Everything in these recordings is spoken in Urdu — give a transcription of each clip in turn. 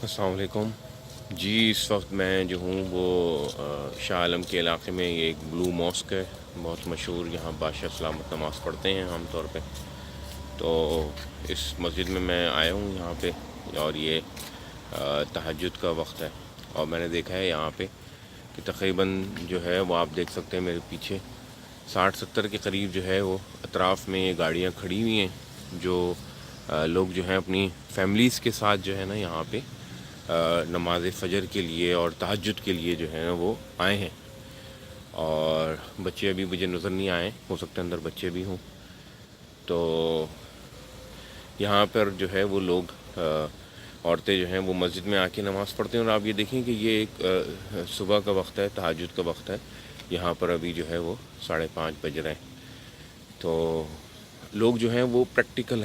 السلام علیکم جی، اس وقت میں جو ہوں وہ شاہ عالم کے علاقے میں یہ ایک بلو ماسک ہے، بہت مشہور، یہاں بادشاہ سلامت نماز پڑھتے ہیں عام طور پہ. تو اس مسجد میں آیا ہوں یہاں پہ، اور یہ تہجد کا وقت ہے، اور میں نے دیکھا ہے یہاں پہ کہ تقریباً جو ہے وہ آپ دیکھ سکتے ہیں میرے پیچھے 60-70 کے قریب جو ہے وہ اطراف میں یہ گاڑیاں کھڑی ہوئی ہیں، جو لوگ جو ہیں اپنی فیملیز کے ساتھ جو ہے نا یہاں پہ نماز فجر کے لیے اور تہجد کے لیے جو ہے نا وہ آئے ہیں. اور بچے ابھی مجھے نظر نہیں آئے، ہو سکتا ہے اندر بچے بھی ہوں. تو یہاں پر جو ہے وہ لوگ عورتیں جو ہیں وہ مسجد میں آ کے نماز پڑھتے ہیں. اور آپ یہ دیکھیں کہ یہ ایک صبح کا وقت ہے، تہجد کا وقت ہے، یہاں پر ابھی جو ہے وہ 5:30 بج رہے ہیں. تو لوگ جو ہیں وہ پریکٹیکل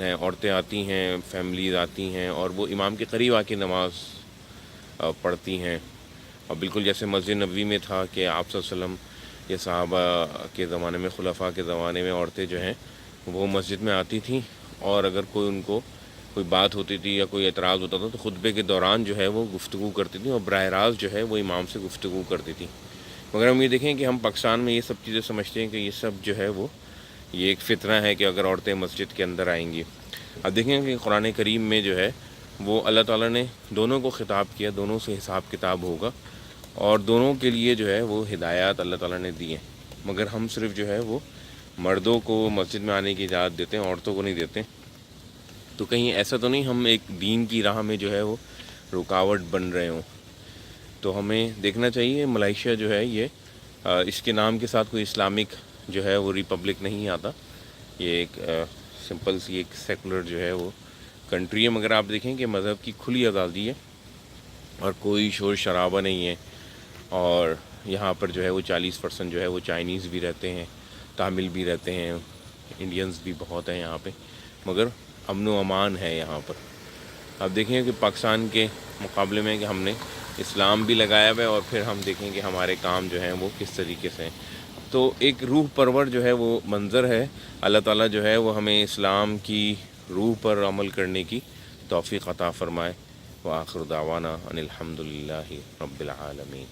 ہیں، عورتیں آتی ہیں، فیملیز آتی ہیں، اور وہ امام کے قریب آ کے نماز پڑھتی ہیں. اور بالکل جیسے مسجد نبوی میں تھا کہ آپ صلی اللہ علیہ وسلم یا صحابہ کے زمانے میں، خلفاء کے زمانے میں عورتیں جو ہیں وہ مسجد میں آتی تھیں، اور اگر ان کو کوئی بات ہوتی تھی یا کوئی اعتراض ہوتا تھا تو خطبے کے دوران جو ہے وہ گفتگو کرتی تھیں، اور براہ راست جو ہے وہ امام سے گفتگو کرتی تھیں. مگر ہم یہ دیکھیں کہ ہم پاکستان میں یہ سب چیزیں سمجھتے ہیں کہ یہ سب جو ہے وہ یہ ایک فتنہ ہے کہ اگر عورتیں مسجد کے اندر آئیں گی. اب دیکھیں کہ قرآن کریم میں جو ہے وہ اللہ تعالیٰ نے دونوں کو خطاب کیا، دونوں سے حساب کتاب ہوگا، اور دونوں کے لیے جو ہے وہ ہدایات اللہ تعالیٰ نے دی ہیں. مگر ہم صرف جو ہے وہ مردوں کو مسجد میں آنے کی اجازت دیتے ہیں، عورتوں کو نہیں دیتے. تو کہیں ایسا تو نہیں ہم ایک دین کی راہ میں جو ہے وہ رکاوٹ بن رہے ہوں. تو ہمیں دیکھنا چاہیے ملائیشیا جو ہے یہ اس کے نام کے ساتھ کوئی اسلامک جو ہے وہ ریپبلک نہیں آتا، یہ ایک سمپل سی ایک سیکولر جو ہے وہ کنٹری ہے. مگر آپ دیکھیں کہ مذہب کی کھلی آزادی ہے اور کوئی شور شرابہ نہیں ہے. اور یہاں پر جو ہے وہ 40% جو ہے وہ چائنیز بھی رہتے ہیں، تامل بھی رہتے ہیں، انڈینز بھی بہت ہیں یہاں پہ، مگر امن و امان ہے یہاں پر. اب دیکھیں کہ پاکستان کے مقابلے میں کہ ہم نے اسلام بھی لگایا ہوا ہے، اور پھر ہم دیکھیں کہ ہمارے کام جو ہیں وہ کس طریقے سے ہیں. تو ایک روح پرور جو ہے وہ منظر ہے. اللہ تعالیٰ جو ہے وہ ہمیں اسلام کی روح پر عمل کرنے کی توفیق عطا فرمائے. وآخر دعوانا ان الحمد للہ رب العالمین.